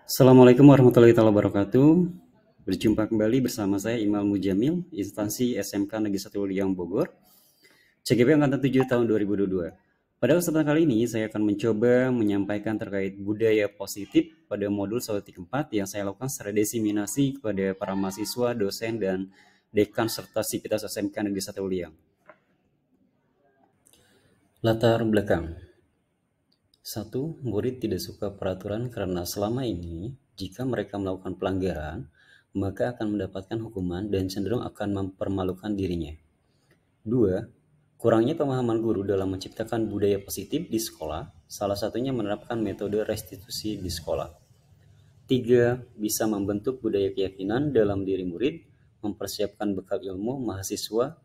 Assalamualaikum warahmatullahi wabarakatuh. Berjumpa kembali bersama saya Imal Mujamil, instansi SMK Negeri 1 Liang Bogor, CGP Angkatan 7 tahun 2022. Pada kesempatan kali ini saya akan mencoba menyampaikan terkait budaya positif pada modul 134 yang saya lakukan secara diseminasi kepada para mahasiswa, dosen, dan dekan serta sivitas SMK Negeri 1 Liang. Latar belakang. 1. Murid tidak suka peraturan karena selama ini, jika mereka melakukan pelanggaran, maka akan mendapatkan hukuman dan cenderung akan mempermalukan dirinya. 2. Kurangnya pemahaman guru dalam menciptakan budaya positif di sekolah, salah satunya menerapkan metode restitusi di sekolah. 3. Bisa membentuk budaya keyakinan dalam diri murid, mempersiapkan bekal ilmu mahasiswa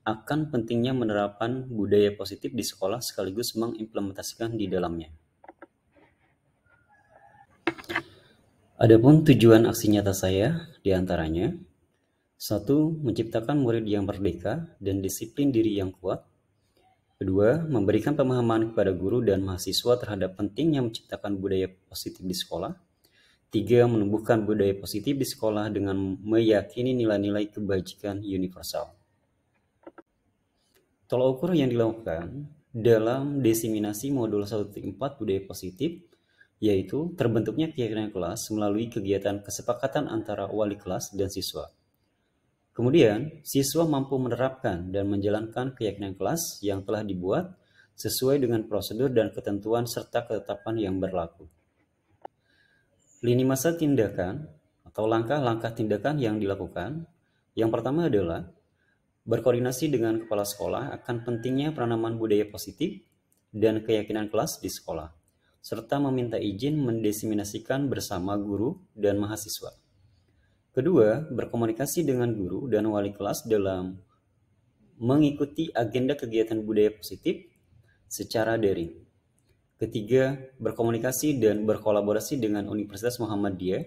akan pentingnya menerapkan budaya positif di sekolah sekaligus mengimplementasikan di dalamnya. Adapun tujuan aksi nyata saya diantaranya 1. Menciptakan murid yang merdeka dan disiplin diri yang kuat. 2. Memberikan pemahaman kepada guru dan mahasiswa terhadap pentingnya menciptakan budaya positif di sekolah. 3. Menumbuhkan budaya positif di sekolah dengan meyakini nilai-nilai kebajikan universal. Tolak ukur yang dilakukan dalam diseminasi modul 1.4 budaya positif yaitu terbentuknya keyakinan kelas melalui kegiatan kesepakatan antara wali kelas dan siswa. Kemudian, siswa mampu menerapkan dan menjalankan keyakinan kelas yang telah dibuat sesuai dengan prosedur dan ketentuan serta ketetapan yang berlaku. Lini masa tindakan atau langkah-langkah tindakan yang dilakukan, yang pertama adalah berkoordinasi dengan kepala sekolah akan pentingnya penanaman budaya positif dan keyakinan kelas di sekolah, serta meminta izin mendiseminasikan bersama guru dan mahasiswa. Kedua, berkomunikasi dengan guru dan wali kelas dalam mengikuti agenda kegiatan budaya positif secara daring. Ketiga, berkomunikasi dan berkolaborasi dengan Universitas Muhammadiyah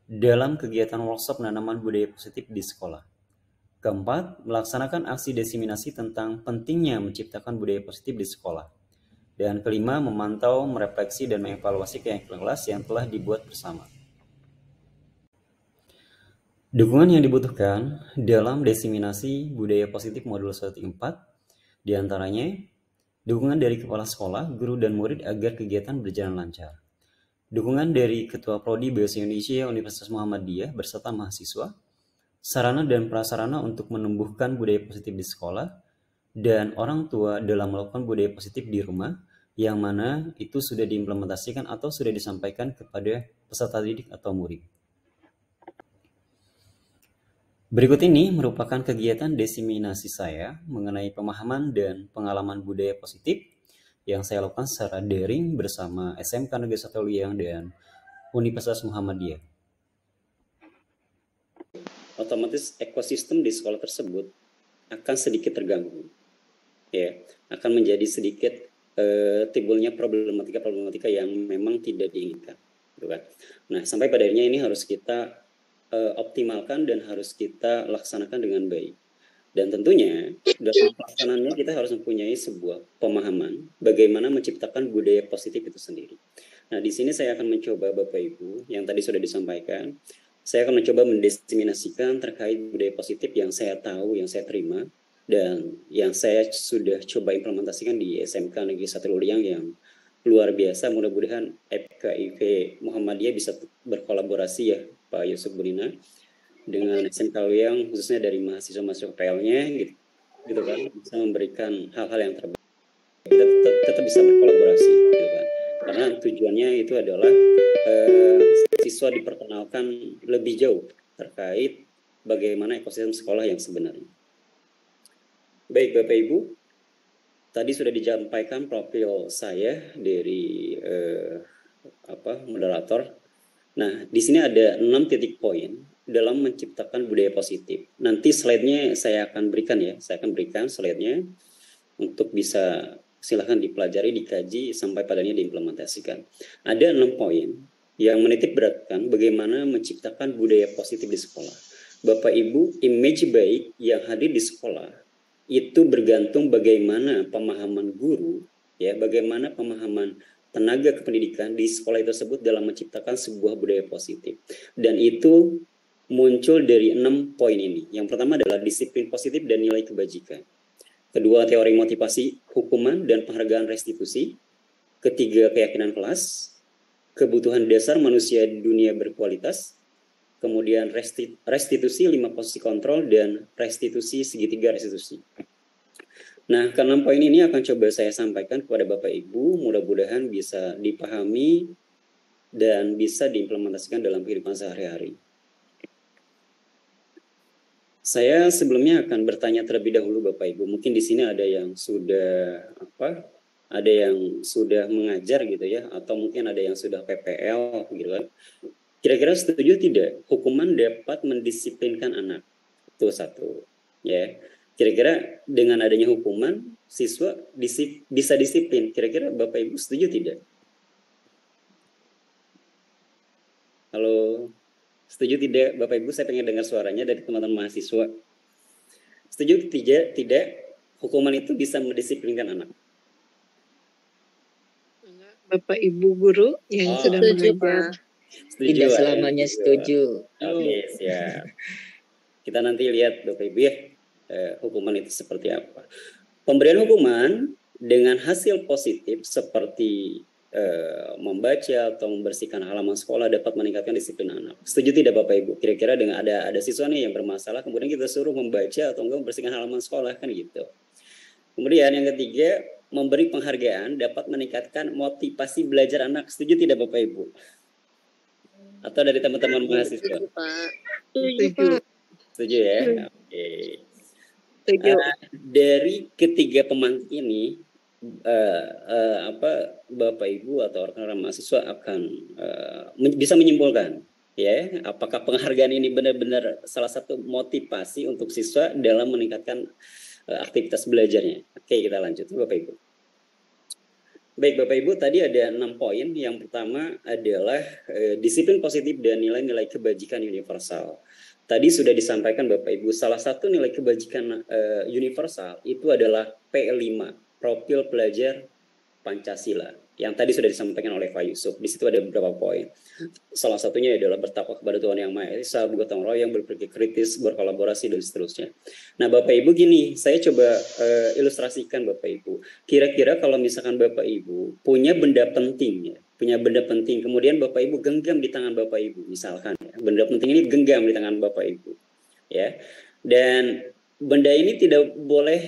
dalam kegiatan workshop penanaman budaya positif di sekolah. Keempat, melaksanakan aksi diseminasi tentang pentingnya menciptakan budaya positif di sekolah. Dan kelima, memantau, merefleksi, dan mengevaluasi keyakinan kelas yang telah dibuat bersama. Dukungan yang dibutuhkan dalam diseminasi budaya positif modul 1.4 diantaranya dukungan dari kepala sekolah, guru, dan murid agar kegiatan berjalan lancar. Dukungan dari Ketua Prodi Bahasa Indonesia Universitas Muhammadiyah beserta mahasiswa, sarana dan prasarana untuk menumbuhkan budaya positif di sekolah, dan orang tua dalam melakukan budaya positif di rumah, yang mana itu sudah diimplementasikan atau sudah disampaikan kepada peserta didik atau murid. Berikut ini merupakan kegiatan diseminasi saya mengenai pemahaman dan pengalaman budaya positif yang saya lakukan secara daring bersama SMK Negeri 1 Liang dan Universitas Muhammadiyah. Otomatis ekosistem di sekolah tersebut akan sedikit terganggu, ya, akan menjadi sedikit timbulnya problematika yang memang tidak diinginkan, gitu kan. Nah, sampai pada akhirnya ini harus kita optimalkan dan harus kita laksanakan dengan baik. Dan tentunya dalam pelaksanaannya kita harus mempunyai sebuah pemahaman bagaimana menciptakan budaya positif itu sendiri. Nah, di sini saya akan mencoba Bapak Ibu yang tadi sudah disampaikan. Saya akan mencoba mendiseminasikan terkait budaya positif yang saya tahu, yang saya terima, dan yang saya sudah coba implementasikan di SMK Negeri 1 Liang yang luar biasa. Mudah-mudahan FKIP Muhammadiyah bisa berkolaborasi ya Pak Yusuf Budina dengan SMK Liang, khususnya dari mahasiswa-mahasiswa PL-nya gitu kan, bisa memberikan hal-hal yang terbaik. Kita tetap bisa berkolaborasi gitu kan. Karena tujuannya itu adalah siswa diperkenalkan lebih jauh terkait bagaimana ekosistem sekolah yang sebenarnya. Baik Bapak Ibu, tadi sudah disampaikan profil saya dari moderator. Nah, di sini ada 6 titik poin dalam menciptakan budaya positif. Nanti slide-nya saya akan berikan ya, saya akan berikan slide-nya untuk bisa silahkan dipelajari, dikaji sampai padanya diimplementasikan. Ada 6 poin yang menitik beratkan bagaimana menciptakan budaya positif di sekolah. Bapak Ibu, image baik yang hadir di sekolah itu bergantung bagaimana pemahaman guru, ya, bagaimana pemahaman tenaga kependidikan di sekolah tersebut dalam menciptakan sebuah budaya positif. Dan itu muncul dari 6 poin ini. Yang pertama adalah disiplin positif dan nilai kebajikan. Kedua, teori motivasi, hukuman, dan penghargaan restitusi. Ketiga, keyakinan kelas. Kebutuhan dasar manusia di dunia berkualitas. Kemudian restitusi 5 posisi kontrol dan restitusi segitiga restitusi. Nah, ke-6 poin ini akan coba saya sampaikan kepada Bapak Ibu, mudah-mudahan bisa dipahami dan bisa diimplementasikan dalam kehidupan sehari-hari. Saya sebelumnya akan bertanya terlebih dahulu Bapak Ibu, mungkin di sini ada yang sudah ada yang sudah mengajar gitu ya, atau mungkin ada yang sudah PPL gitu kan. Kira-kira setuju tidak hukuman dapat mendisiplinkan anak? Itu satu, ya. Kira-kira dengan adanya hukuman siswa bisa disiplin. Kira-kira Bapak Ibu setuju tidak? Halo, setuju tidak Bapak Ibu? Saya pengen dengar suaranya dari teman-teman mahasiswa. Setuju tidak? Tidak. Hukuman itu bisa mendisiplinkan anak. Bapak Ibu guru yang sudah mengajar. Setuju, tidak selamanya setuju. Oke, siap. Kita nanti lihat Bapak Ibu ya, hukuman itu seperti apa. Pemberian hukuman dengan hasil positif seperti membaca atau membersihkan halaman sekolah dapat meningkatkan disiplin anak. Setuju tidak Bapak Ibu? Kira-kira dengan ada siswa nih yang bermasalah, kemudian kita suruh membaca atau enggak membersihkan halaman sekolah kan gitu. Kemudian yang ketiga, memberi penghargaan dapat meningkatkan motivasi belajar anak. Setuju tidak Bapak Ibu? Atau dari teman-teman mahasiswa? Setuju, Pak. Setuju ya? Oke. Setuju. Dari ketiga pemantik ini, Bapak Ibu atau rekan-rekan mahasiswa akan bisa menyimpulkan ya, apakah penghargaan ini benar-benar salah satu motivasi untuk siswa dalam meningkatkan aktivitas belajarnya. Oke, kita lanjut Bapak Ibu. Baik Bapak Ibu, tadi ada 6 poin. Yang pertama adalah disiplin positif dan nilai-nilai kebajikan universal. Tadi sudah disampaikan Bapak Ibu, salah satu nilai kebajikan universal itu adalah P5, Profil Pelajar Pancasila. Yang tadi sudah disampaikan oleh Pak Yusuf. Di situ ada beberapa poin. Salah satunya adalah bertakwa kepada Tuhan Yang Maha Esa, bergotong royong, berpikir kritis, berkolaborasi, dan seterusnya. Nah Bapak Ibu gini, saya coba ilustrasikan Bapak Ibu. Kira-kira kalau misalkan Bapak Ibu punya benda penting ya, kemudian Bapak Ibu genggam di tangan Bapak Ibu, misalkan ya, benda penting ini genggam di tangan Bapak Ibu, ya, dan benda ini tidak boleh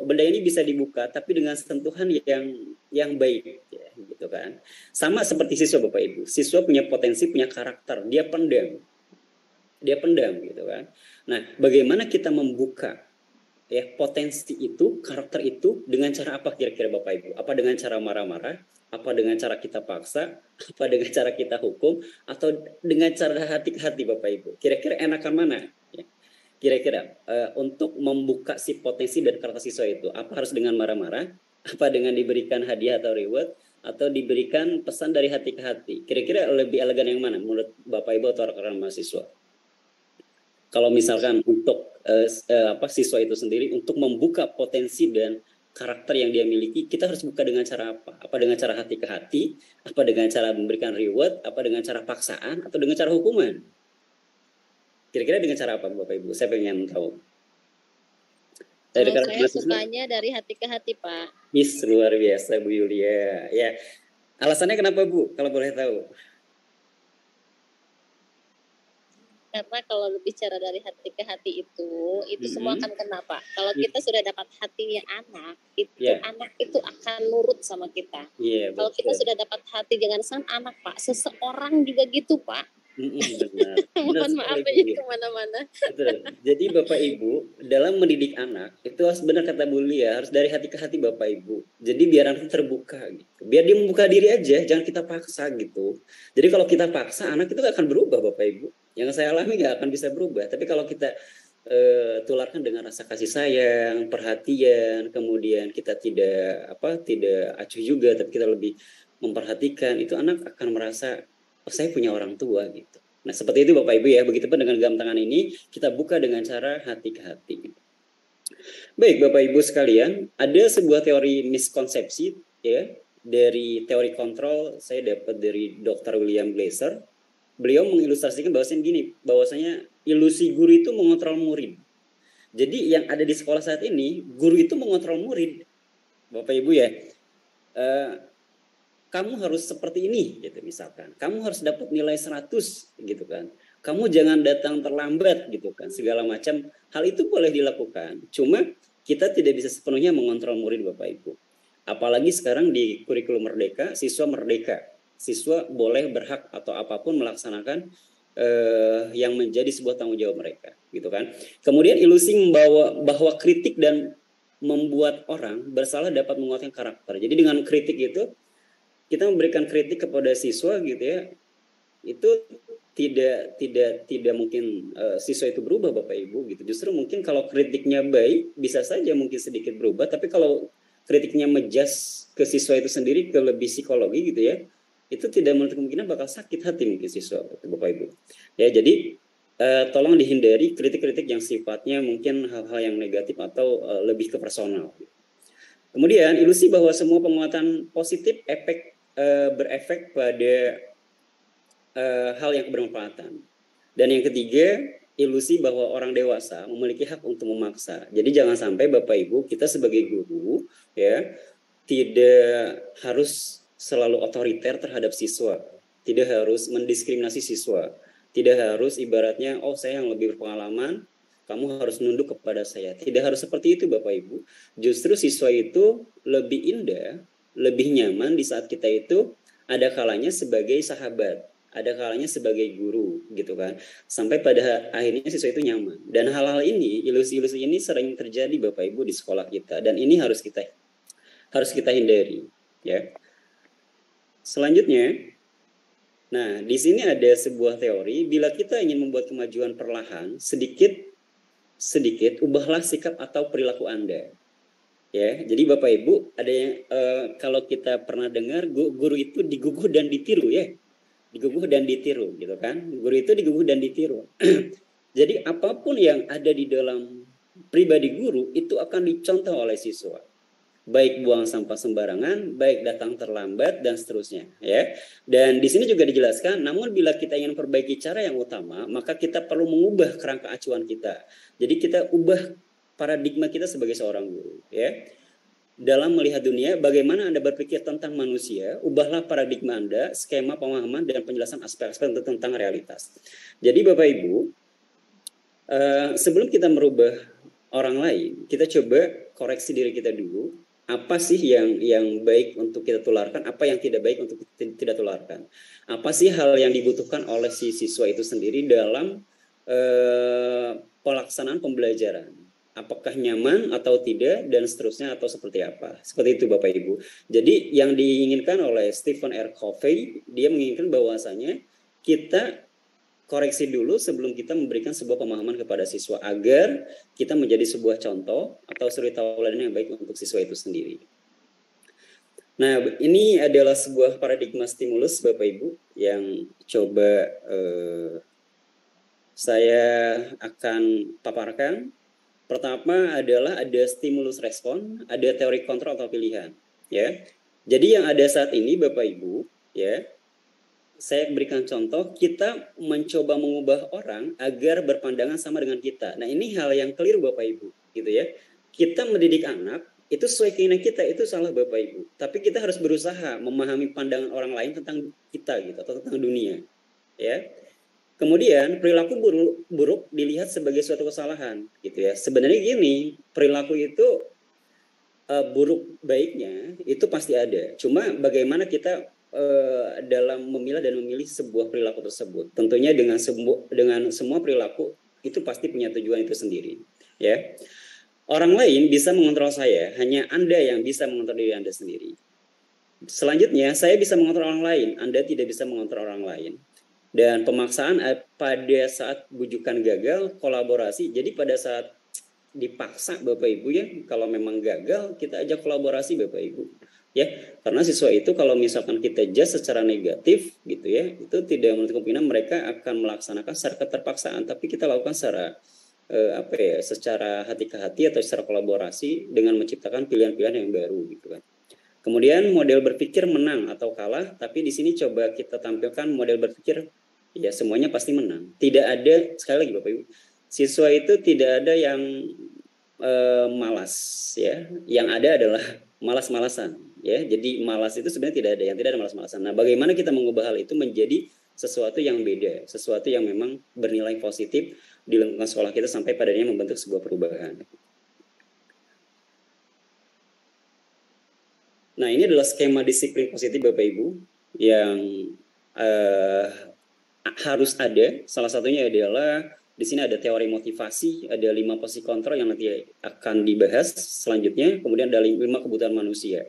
benda ini bisa dibuka tapi dengan sentuhan yang baik ya, gitu kan. Sama seperti siswa Bapak Ibu, siswa punya potensi, punya karakter, dia pendam gitu kan. Nah, bagaimana kita membuka ya potensi itu, karakter itu dengan cara apa kira-kira Bapak Ibu? Apa dengan cara marah-marah? Apa dengan cara kita paksa? Apa dengan cara kita hukum? Atau dengan cara hati-hati Bapak Ibu? Kira-kira enakan mana? Ya. Kira-kira untuk membuka si potensi dan karakter siswa itu, apa harus dengan marah-marah? Apa dengan diberikan hadiah atau reward? Atau diberikan pesan dari hati ke hati? Kira-kira lebih elegan yang mana menurut Bapak Ibu atau rekan-rekan mahasiswa? Kalau misalkan untuk siswa itu sendiri untuk membuka potensi dan karakter yang dia miliki, kita harus buka dengan cara apa? Apa dengan cara hati ke hati? Apa dengan cara memberikan reward? Apa dengan cara paksaan? Atau dengan cara hukuman? Kira-kira dengan cara apa Bapak Ibu? Saya pengen tahu. Saya sukanya dari hati ke hati Pak. Luar biasa Bu Yulia. Ya, alasannya kenapa Bu? Kalau boleh tahu. Karena kalau bicara dari hati ke hati itu semua akan kena Pak. Kalau kita sudah dapat hatinya anak, anak itu akan nurut sama kita. Kalau kita sudah dapat hati dengan sang anak Pak, seseorang juga gitu Pak. Mohon maaf aja kemana-mana. Jadi Bapak Ibu dalam mendidik anak itu harus benar kata Bu Lia, harus dari hati ke hati Bapak Ibu. Jadi biar anak terbuka gitu. Biar dia membuka diri aja, jangan kita paksa gitu. Jadi kalau kita paksa anak itu gak akan berubah Bapak Ibu. Yang saya alami gak akan bisa berubah. Tapi kalau kita tularkan dengan rasa kasih sayang, perhatian, kemudian kita tidak acuh juga, tapi kita lebih memperhatikan, itu anak akan merasa saya punya orang tua gitu. Nah seperti itu Bapak Ibu ya. Begitupun dengan gam tangan ini kita buka dengan cara hati ke hati. Baik Bapak Ibu sekalian, ada sebuah teori miskonsepsi ya dari teori kontrol saya dapat dari Dr. William Glasser. Beliau mengilustrasikan bahwasanya ilusi guru itu mengontrol murid. Jadi yang ada di sekolah saat ini, guru itu mengontrol murid. Bapak Ibu ya, kamu harus seperti ini gitu misalkan. Kamu harus dapat nilai 100 gitu kan. Kamu jangan datang terlambat gitu kan. Segala macam hal itu boleh dilakukan. Cuma kita tidak bisa sepenuhnya mengontrol murid Bapak Ibu. Apalagi sekarang di kurikulum merdeka, siswa merdeka. Siswa boleh berhak atau apapun melaksanakan yang menjadi sebuah tanggung jawab mereka, gitu kan. Kemudian ilusi membawa bahwa kritik dan membuat orang bersalah dapat menguatkan karakter. Jadi dengan kritik itu kita memberikan kritik kepada siswa, gitu ya. Itu tidak mungkin siswa itu berubah Bapak Ibu, gitu. Justru mungkin kalau kritiknya baik bisa saja mungkin sedikit berubah, tapi kalau kritiknya menjudge ke siswa itu sendiri ke lebih psikologi gitu ya, itu tidak menutup kemungkinan bakal sakit hati mungkin siswa Bapak Ibu. Ya, jadi tolong dihindari kritik-kritik yang sifatnya mungkin hal-hal yang negatif atau lebih ke personal. Kemudian ilusi bahwa semua penguatan positif berefek pada hal yang kebermanfaatan. Dan yang ketiga, ilusi bahwa orang dewasa memiliki hak untuk memaksa. Jadi jangan sampai Bapak Ibu kita sebagai guru ya tidak harus selalu otoriter terhadap siswa, tidak harus mendiskriminasi siswa, tidak harus ibaratnya saya yang lebih berpengalaman, kamu harus nunduk kepada saya. Tidak harus seperti itu Bapak Ibu. Justru siswa itu lebih indah, lebih nyaman di saat kita itu ada kalanya sebagai sahabat, ada kalanya sebagai guru gitu kan, sampai pada akhirnya siswa itu nyaman. Dan hal-hal ini, ilusi-ilusi ini sering terjadi Bapak Ibu di sekolah kita, dan ini harus kita hindari ya. Selanjutnya, nah di sini ada sebuah teori, bila kita ingin membuat kemajuan perlahan, sedikit ubahlah sikap atau perilaku Anda. Ya, jadi Bapak Ibu ada yang kalau kita pernah dengar guru itu diguguh dan ditiru ya. Diguguh dan ditiru gitu kan. Guru itu diguguh dan ditiru. Jadi apapun yang ada di dalam pribadi guru itu akan dicontoh oleh siswa. Baik buang sampah sembarangan, baik datang terlambat dan seterusnya ya. Dan di sini juga dijelaskan, namun bila kita ingin perbaiki cara yang utama, maka kita perlu mengubah kerangka acuan kita. Jadi kita ubah paradigma kita sebagai seorang guru ya. Dalam melihat dunia, bagaimana Anda berpikir tentang manusia, ubahlah paradigma Anda, skema pemahaman dan penjelasan aspek-aspek tentang realitas. Jadi Bapak Ibu, sebelum kita merubah orang lain, kita coba koreksi diri kita dulu. Apa sih yang baik untuk kita tularkan, apa yang tidak baik untuk tidak tularkan. Apa sih hal yang dibutuhkan oleh si siswa itu sendiri dalam pelaksanaan pembelajaran. Apakah nyaman atau tidak, dan seterusnya, atau seperti apa. Seperti itu Bapak Ibu. Jadi yang diinginkan oleh Stephen R. Covey, dia menginginkan bahwasanya kita koreksi dulu sebelum kita memberikan sebuah pemahaman kepada siswa, agar kita menjadi sebuah contoh atau suri tauladan yang baik untuk siswa itu sendiri. Nah, ini adalah sebuah paradigma stimulus Bapak Ibu yang coba saya akan paparkan. Pertama adalah ada stimulus respon, ada teori kontrol atau pilihan, ya. Jadi yang ada saat ini Bapak Ibu, ya, saya berikan contoh, kita mencoba mengubah orang agar berpandangan sama dengan kita. Nah, ini hal yang keliru Bapak Ibu, gitu ya. Kita mendidik anak itu sesuai keinginan kita, itu salah Bapak Ibu. Tapi kita harus berusaha memahami pandangan orang lain tentang kita gitu, atau tentang dunia, ya. Kemudian perilaku buruk dilihat sebagai suatu kesalahan, gitu ya. Sebenarnya gini, perilaku itu buruk baiknya itu pasti ada. Cuma bagaimana kita dalam memilah dan memilih sebuah perilaku tersebut. Tentunya dengan semua perilaku itu pasti punya tujuan itu sendiri, ya. Orang lain bisa mengontrol saya, hanya Anda yang bisa mengontrol diri Anda sendiri. Selanjutnya, saya bisa mengontrol orang lain, Anda tidak bisa mengontrol orang lain. Dan pemaksaan pada saat bujukan gagal, kolaborasi. Jadi pada saat dipaksa Bapak Ibu ya, kalau memang gagal kita ajak kolaborasi Bapak Ibu. Ya, karena siswa itu kalau misalkan kita judge secara negatif gitu ya, itu tidak menutup kemungkinan mereka akan melaksanakan secara keterpaksaan, tapi kita lakukan secara secara hati ke hati atau secara kolaborasi dengan menciptakan pilihan-pilihan yang baru gitu kan. Kemudian model berpikir menang atau kalah, tapi di sini coba kita tampilkan model berpikir ya semuanya pasti menang. Tidak ada, sekali lagi Bapak Ibu, siswa itu tidak ada yang malas ya. Yang ada adalah malas-malasan ya. Jadi malas itu sebenarnya tidak ada, yang tidak ada malas-malasan. Nah, bagaimana kita mengubah hal itu menjadi sesuatu yang beda, sesuatu yang memang bernilai positif di lingkungan sekolah kita sampai padanya membentuk sebuah perubahan. Nah, ini adalah skema disiplin positif Bapak Ibu yang harus ada. Salah satunya adalah di sini ada teori motivasi, ada 5 posisi kontrol yang nanti akan dibahas selanjutnya. Kemudian ada 5 kebutuhan manusia.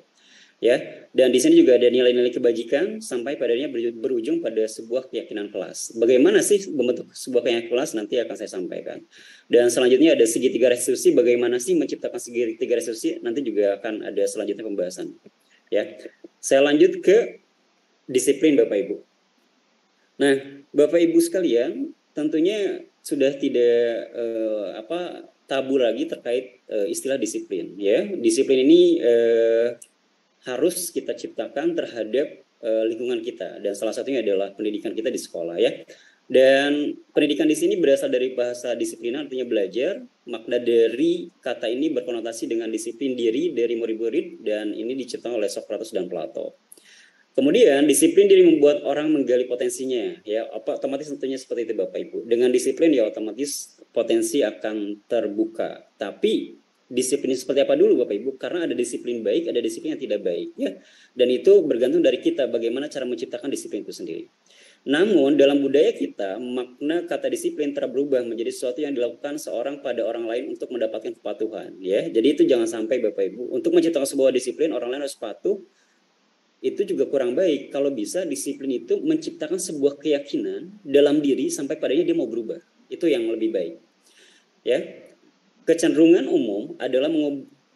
Ya, dan di sini juga ada nilai-nilai kebajikan sampai padanya berujung pada sebuah keyakinan kelas. Bagaimana sih membentuk sebuah keyakinan kelas nanti akan saya sampaikan. Dan selanjutnya ada segitiga restitusi, bagaimana sih menciptakan segitiga restitusi, nanti juga akan ada selanjutnya pembahasan. Ya, saya lanjut ke disiplin Bapak Ibu. Nah, Bapak Ibu sekalian, tentunya sudah tidak tabu lagi terkait istilah disiplin. Ya, disiplin ini harus kita ciptakan terhadap lingkungan kita, dan salah satunya adalah pendidikan kita di sekolah ya. Dan pendidikan di sini berasal dari bahasa disiplin, artinya belajar. Makna dari kata ini berkonotasi dengan disiplin diri dari murid-murid, dan ini diciptakan oleh Socrates dan Plato. Kemudian disiplin diri membuat orang menggali potensinya ya, otomatis tentunya seperti itu Bapak Ibu. Dengan disiplin ya otomatis potensi akan terbuka. Tapi disiplin seperti apa dulu Bapak Ibu? Karena ada disiplin baik, ada disiplin yang tidak baik ya. Dan itu bergantung dari kita bagaimana cara menciptakan disiplin itu sendiri. Namun dalam budaya kita, makna kata disiplin telah berubah menjadi sesuatu yang dilakukan seorang pada orang lain untuk mendapatkan kepatuhan ya. Jadi itu jangan sampai Bapak Ibu, untuk menciptakan sebuah disiplin orang lain harus patuh, itu juga kurang baik. Kalau bisa disiplin itu menciptakan sebuah keyakinan dalam diri sampai padanya dia mau berubah. Itu yang lebih baik. Ya. Kecenderungan umum adalah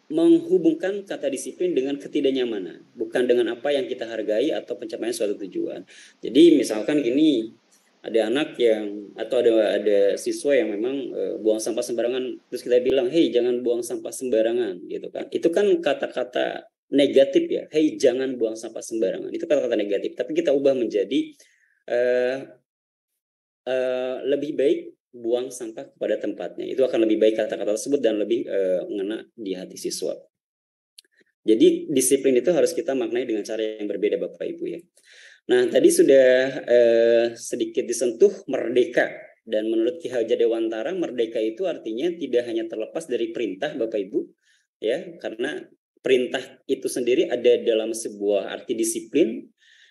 menghubungkan kata disiplin dengan ketidaknyamanan, bukan dengan apa yang kita hargai atau pencapaian suatu tujuan. Jadi misalkan gini, ada anak yang atau ada siswa yang memang buang sampah sembarangan, terus kita bilang, "Hei, jangan buang sampah sembarangan," gitu kan. Itu kan kata-kata negatif ya. "Hei, jangan buang sampah sembarangan." Itu kata-kata negatif, tapi kita ubah menjadi lebih baik buang sampah kepada tempatnya. Itu akan lebih baik kata-kata tersebut dan lebih mengena di hati siswa. Jadi disiplin itu harus kita maknai dengan cara yang berbeda Bapak Ibu ya. Nah, tadi sudah sedikit disentuh merdeka, dan menurut Ki Hajar Dewantara merdeka itu artinya tidak hanya terlepas dari perintah Bapak Ibu ya, karena perintah itu sendiri ada dalam sebuah arti disiplin,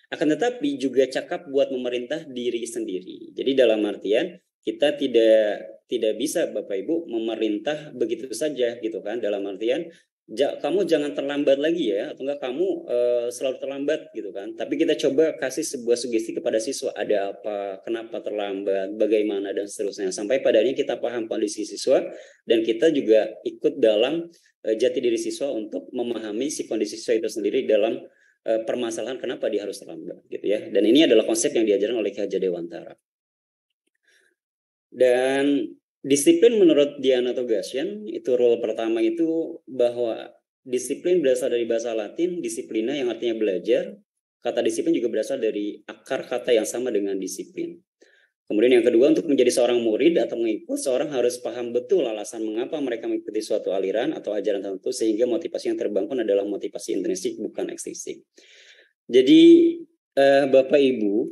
akan tetapi juga cakap buat memerintah diri sendiri. Jadi dalam artian kita tidak bisa Bapak Ibu memerintah begitu saja gitu kan, dalam artian kamu jangan terlambat lagi ya, atau enggak kamu selalu terlambat gitu kan. Tapi kita coba kasih sebuah sugesti kepada siswa, ada apa, kenapa terlambat, bagaimana dan seterusnya, sampai padanya kita paham kondisi siswa dan kita juga ikut dalam jati diri siswa untuk memahami si kondisi siswa itu sendiri dalam permasalahan kenapa dia harus terlambat gitu ya. Dan ini adalah konsep yang diajarkan oleh Ki Hajar Dewantara. Dan disiplin menurut Diana Togassian, itu rule pertama itu bahwa disiplin berasal dari bahasa Latin disiplina yang artinya belajar. Kata disiplin juga berasal dari akar kata yang sama dengan disiplin. Kemudian yang kedua, untuk menjadi seorang murid atau mengikut, seorang harus paham betul alasan mengapa mereka mengikuti suatu aliran atau ajaran tertentu, sehingga motivasi yang terbangun adalah motivasi intrinsik bukan ekstrinsik. Jadi Bapak Ibu,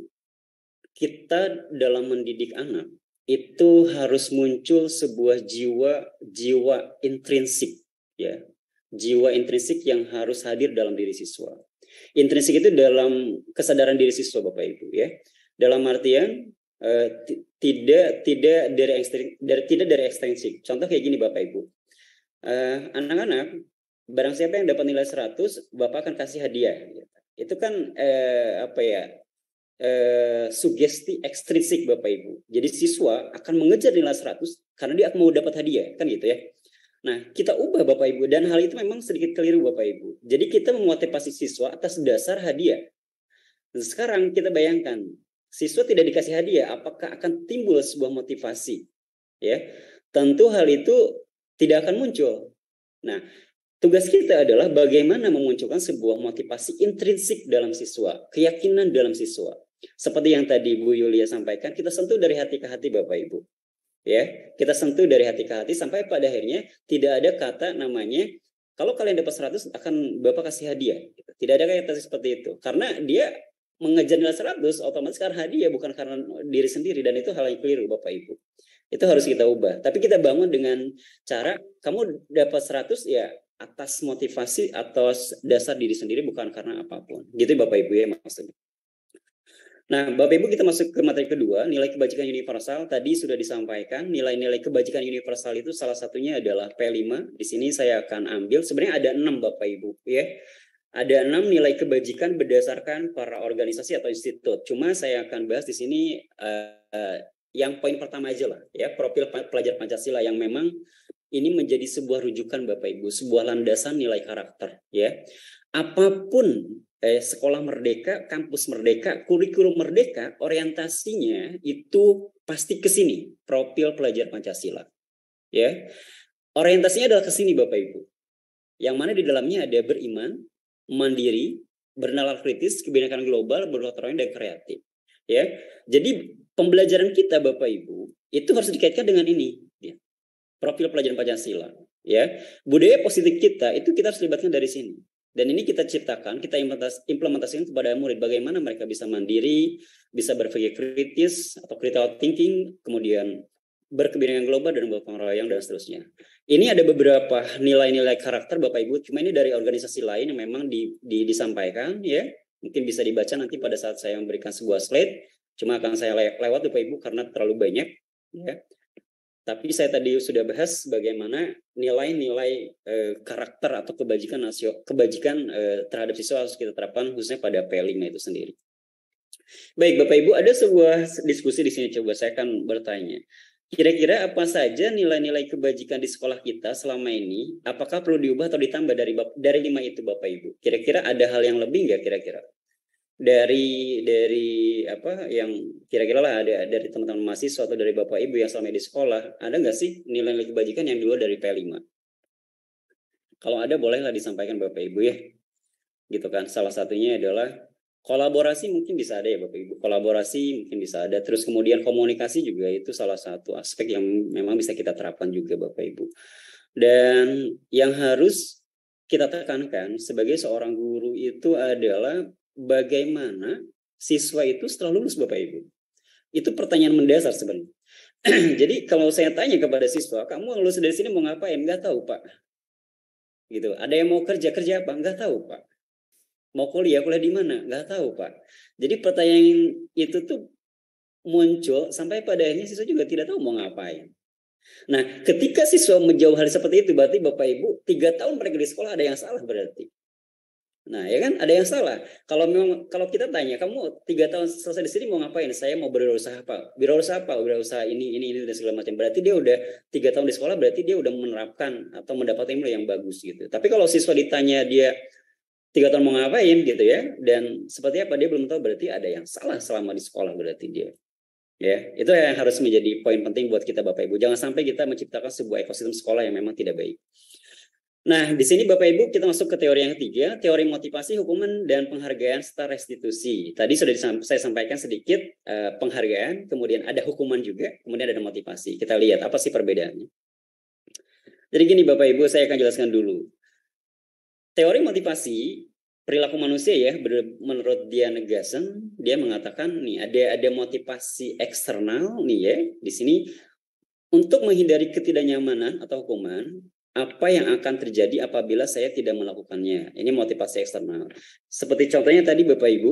kita dalam mendidik anak itu harus muncul sebuah jiwa intrinsik ya, jiwa intrinsik yang harus hadir dalam diri siswa. Intrinsik itu dalam kesadaran diri siswa Bapak Ibu ya, dalam artian tidak dari ekstrinsik. Contoh kayak gini Bapak Ibu, anak-anak barang siapa yang dapat nilai 100 Bapak akan kasih hadiah. Itu kan sugesti ekstrinsik Bapak Ibu. Jadi siswa akan mengejar nilai 100 karena dia akan mau dapat hadiah, kan gitu ya. Nah, kita ubah Bapak Ibu, dan hal itu memang sedikit keliru Bapak Ibu. Jadi kita memotivasi siswa atas dasar hadiah. Dan sekarang kita bayangkan, siswa tidak dikasih hadiah, apakah akan timbul sebuah motivasi? Ya, tentu hal itu tidak akan muncul. Nah, Tugas kita adalah bagaimana memunculkan sebuah motivasi intrinsik dalam siswa, keyakinan dalam siswa. Seperti yang tadi Bu Yulia sampaikan, kita sentuh dari hati ke hati Bapak Ibu. Ya, kita sentuh dari hati ke hati sampai pada akhirnya tidak ada kata namanya kalau kalian dapat 100 akan Bapak kasih hadiah. Tidak ada kata seperti itu. Karena dia mengejar nilai 100 otomatis karena hadiah bukan karena diri sendiri, dan itu hal yang keliru Bapak Ibu. Itu harus kita ubah. Tapi kita bangun dengan cara kamu dapat 100 ya atas motivasi atau dasar diri sendiri bukan karena apapun. Gitu Bapak Ibu ya maksudnya. Nah, Bapak Ibu kita masuk ke materi kedua, nilai kebajikan universal. Tadi sudah disampaikan, nilai-nilai kebajikan universal itu salah satunya adalah P5. Di sini saya akan ambil, sebenarnya ada 6 Bapak Ibu ya. Ada 6 nilai kebajikan berdasarkan para organisasi atau institut. Cuma saya akan bahas di sini yang poin pertama aja lah ya, profil pelajar Pancasila yang memang ini menjadi sebuah rujukan Bapak Ibu, sebuah landasan nilai karakter ya. Apapun sekolah merdeka, kampus merdeka, kurikulum merdeka, orientasinya itu pasti ke sini, profil pelajar Pancasila. Ya. Orientasinya adalah ke sini Bapak Ibu. Yang mana di dalamnya ada beriman, mandiri, bernalar kritis, kebinekaan global, bergotong royong dan kreatif. Ya. Jadi pembelajaran kita Bapak Ibu itu harus dikaitkan dengan ini, ya. Profil pelajar Pancasila, ya. Budaya positif kita itu kita harus libatkan dari sini. Dan ini kita ciptakan, kita implementasikan kepada murid bagaimana mereka bisa mandiri, bisa berpikir kritis atau critical thinking, kemudian berkebinekaan global dan bergotong royong dan seterusnya. Ini ada beberapa nilai-nilai karakter Bapak Ibu, cuma ini dari organisasi lain yang memang disampaikan ya. Mungkin bisa dibaca nanti pada saat saya memberikan sebuah slide, cuma akan saya lewat Bapak Ibu karena terlalu banyak ya. Tapi saya tadi sudah bahas bagaimana nilai-nilai karakter atau kebajikan terhadap siswa harus kita terapkan khususnya pada P5 itu sendiri. Baik Bapak Ibu, ada sebuah diskusi di sini, coba saya akan bertanya. Kira-kira apa saja nilai-nilai kebajikan di sekolah kita selama ini? Apakah perlu diubah atau ditambah dari 5 itu Bapak Ibu? Kira-kira ada hal yang lebih nggak kira-kira? Dari apa yang kira-kira lah ada dari teman-teman mahasiswa atau dari Bapak Ibu yang selama di sekolah, ada nggak sih nilai-nilai kebajikan yang di luar dari P5? Kalau ada bolehlah disampaikan Bapak Ibu ya. Gitu kan. Salah satunya adalah kolaborasi, mungkin bisa ada ya Bapak Ibu. Kolaborasi mungkin bisa ada. Terus kemudian komunikasi juga itu salah satu aspek yang memang bisa kita terapkan juga Bapak Ibu. Dan yang harus kita tekankan sebagai seorang guru itu adalah bagaimana siswa itu setelah lulus Bapak Ibu. Itu pertanyaan mendasar sebenarnya. Jadi kalau saya tanya kepada siswa, kamu lulus dari sini mau ngapain? Nggak tahu Pak. Gitu. Ada yang mau kerja apa? Nggak tahu Pak. Mau kuliah di mana? Nggak tahu Pak. Jadi pertanyaan itu tuh muncul sampai pada akhirnya siswa juga tidak tahu mau ngapain. Nah, ketika siswa menjawab hal seperti itu, berarti Bapak Ibu 3 tahun mereka di sekolah ada yang salah berarti. Nah, ya kan ada yang salah. Kalau kita tanya, kamu 3 tahun selesai di sini mau ngapain? Saya mau berwirausaha apa? Wirausaha ini dan segala macam. Berarti dia udah 3 tahun di sekolah, berarti dia udah menerapkan atau mendapat ilmu yang bagus gitu. Tapi kalau siswa ditanya dia 3 tahun mau ngapain gitu ya, dan seperti apa dia belum tahu, berarti ada yang salah selama di sekolah berarti dia. Ya, itu yang harus menjadi poin penting buat kita Bapak Ibu. Jangan sampai kita menciptakan sebuah ekosistem sekolah yang memang tidak baik. Nah, di sini Bapak Ibu kita masuk ke teori yang ketiga, teori motivasi, hukuman, dan penghargaan serta restitusi. Tadi sudah saya sampaikan sedikit penghargaan, kemudian ada hukuman juga, kemudian ada motivasi. Kita lihat apa sih perbedaannya. Jadi gini Bapak Ibu, saya akan jelaskan dulu. Teori motivasi perilaku manusia ya, menurut Diana Gassen, dia mengatakan nih ada motivasi eksternal nih ya, di sini untuk menghindari ketidaknyamanan atau hukuman. Apa yang akan terjadi apabila saya tidak melakukannya? Ini motivasi eksternal. Seperti contohnya tadi Bapak Ibu,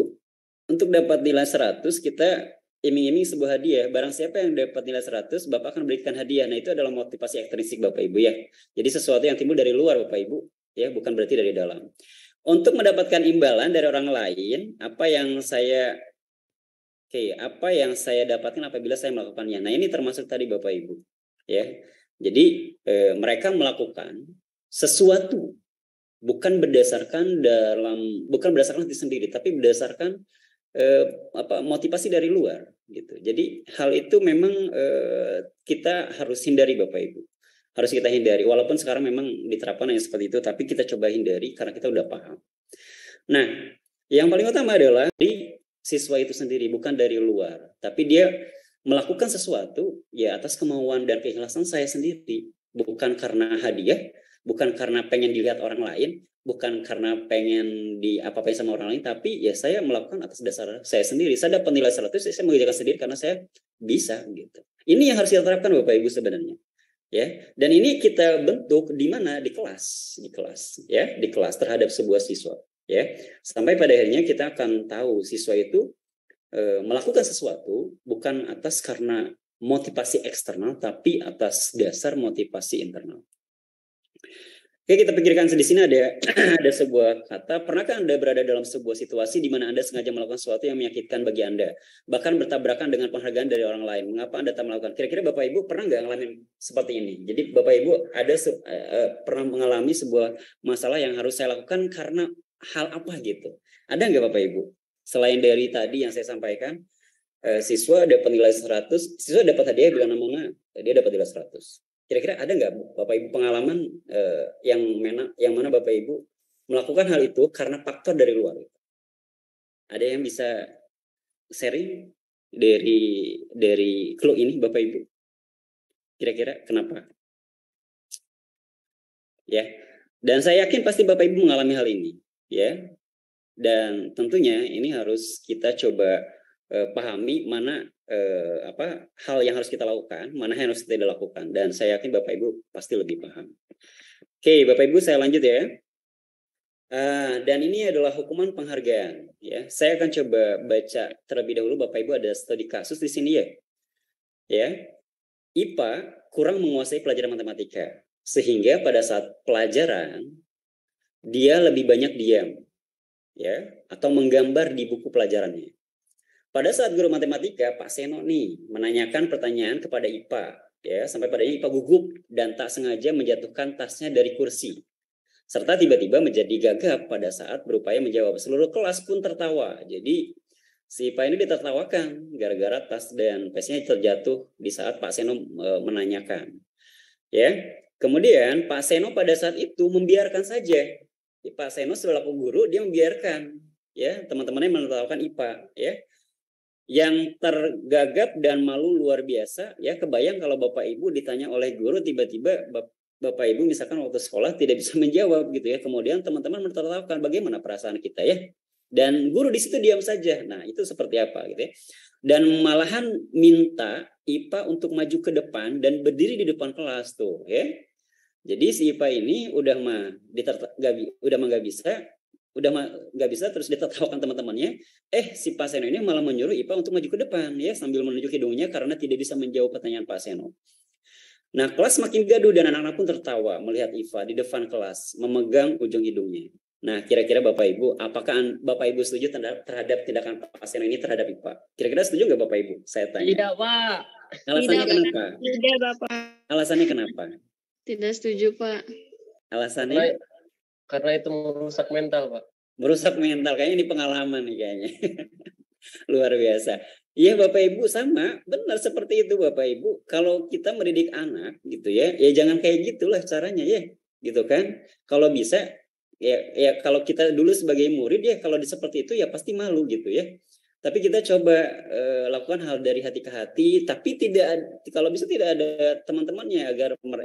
untuk dapat nilai 100 kita iming-iming sebuah hadiah. Barang siapa yang dapat nilai 100, Bapak akan berikan hadiah. Nah, itu adalah motivasi ekstrinsik Bapak Ibu ya. Jadi sesuatu yang timbul dari luar Bapak Ibu, ya, bukan berarti dari dalam. Untuk mendapatkan imbalan dari orang lain, apa yang saya dapatkan apabila saya melakukannya. Nah, ini termasuk tadi Bapak Ibu, ya. Jadi mereka melakukan sesuatu bukan berdasarkan hati sendiri, tapi berdasarkan motivasi dari luar, gitu. Jadi hal itu memang kita harus hindari Bapak Ibu, harus kita hindari. Walaupun sekarang memang diterapkan yang seperti itu, tapi kita coba hindari karena kita udah paham. Nah, yang paling utama adalah dari siswa itu sendiri, bukan dari luar. Tapi dia melakukan sesuatu ya atas kemauan dan keikhlasan saya sendiri. Bukan karena hadiah, bukan karena pengen dilihat orang lain, bukan karena pengen apa-apain sama orang lain, tapi ya saya melakukan atas dasar saya sendiri. Saya dapat nilai 100, saya mengerjakan sendiri karena saya bisa gitu. Ini yang harus kita terapkan Bapak Ibu sebenarnya. Ya, dan ini kita bentuk di mana? Di kelas ya, di kelas terhadap sebuah siswa ya. Sampai pada akhirnya kita akan tahu siswa itu melakukan sesuatu bukan atas karena motivasi eksternal, tapi atas dasar motivasi internal. Oke, kita pikirkan di sini ada sebuah kata. Pernahkah Anda berada dalam sebuah situasi di mana Anda sengaja melakukan sesuatu yang menyakitkan bagi Anda, bahkan bertabrakan dengan penghargaan dari orang lain? Mengapa Anda tak melakukan? Kira-kira Bapak Ibu pernah nggak ngalamin seperti ini? Jadi Bapak Ibu ada pernah mengalami sebuah masalah yang harus saya lakukan karena hal apa gitu? Ada nggak Bapak Ibu? Selain dari tadi yang saya sampaikan, siswa dapat nilai 100, siswa dapat hadiah bilang namanya dia dapat nilai 100. Kira-kira ada nggak Bapak Ibu pengalaman yang mana Bapak Ibu melakukan hal itu karena faktor dari luar? Ada yang bisa sharing dari clue ini Bapak Ibu? Kira-kira kenapa? Ya. Dan saya yakin pasti Bapak Ibu mengalami hal ini, ya. Dan tentunya ini harus kita coba pahami mana hal yang harus kita lakukan, mana yang harus tidak lakukan, dan saya yakin Bapak Ibu pasti lebih paham. Oke, Bapak Ibu saya lanjut ya. Dan ini adalah hukuman penghargaan. Ya, saya akan coba baca terlebih dahulu. Bapak Ibu ada studi kasus di sini ya. Ya, IPA kurang menguasai pelajaran matematika, sehingga pada saat pelajaran dia lebih banyak diam, ya, atau menggambar di buku pelajarannya. Pada saat guru matematika, Pak Seno nih menanyakan pertanyaan kepada IPA, ya, sampai pada IPA gugup dan tak sengaja menjatuhkan tasnya dari kursi, serta tiba-tiba menjadi gagap pada saat berupaya menjawab. Seluruh kelas pun tertawa. Jadi si IPA ini ditertawakan gara-gara tas dan pesnya terjatuh di saat Pak Seno menanyakan. Ya, kemudian Pak Seno pada saat itu membiarkan saja. Pak Seno selaku guru dia membiarkan, ya, teman-temannya menertawakan IPA, ya. Yang tergagap dan malu luar biasa, ya, kebayang kalau Bapak Ibu ditanya oleh guru, tiba-tiba Bapak Ibu misalkan waktu sekolah tidak bisa menjawab gitu ya, kemudian teman-teman menertawakan, bagaimana perasaan kita ya, dan guru di situ diam saja. Nah, itu seperti apa gitu ya, dan malahan minta IPA untuk maju ke depan dan berdiri di depan kelas tuh ya. Jadi si IPA ini udah nggak bisa terus ditertawakan teman-temannya. Si Pak Seno ini malah menyuruh IPA untuk maju ke depan ya, sambil menunjuk hidungnya karena tidak bisa menjawab pertanyaan Pak Seno. Nah, kelas makin gaduh dan anak-anak pun tertawa melihat IPA di depan kelas memegang ujung hidungnya. Nah, kira-kira Bapak Ibu, apakah Bapak Ibu setuju terhadap tindakan Pak Seno ini terhadap IPA? Kira-kira setuju nggak Bapak Ibu? Saya tanya. Tidak, Pak. Alasannya kenapa? Tidak, Bapak. Alasannya kenapa? Tidak setuju, Pak. Alasannya? Karena itu merusak mental, Pak. Merusak mental, kayaknya ini pengalaman nih kayaknya. Luar biasa. Iya Bapak Ibu, sama, benar seperti itu Bapak Ibu. Kalau kita mendidik anak gitu ya, ya jangan kayak gitulah caranya ya, gitu kan. Kalau bisa, ya kalau kita dulu sebagai murid ya, kalau seperti itu ya pasti malu gitu ya. Tapi kita coba lakukan hal dari hati ke hati, tapi kalau bisa tidak ada teman-temannya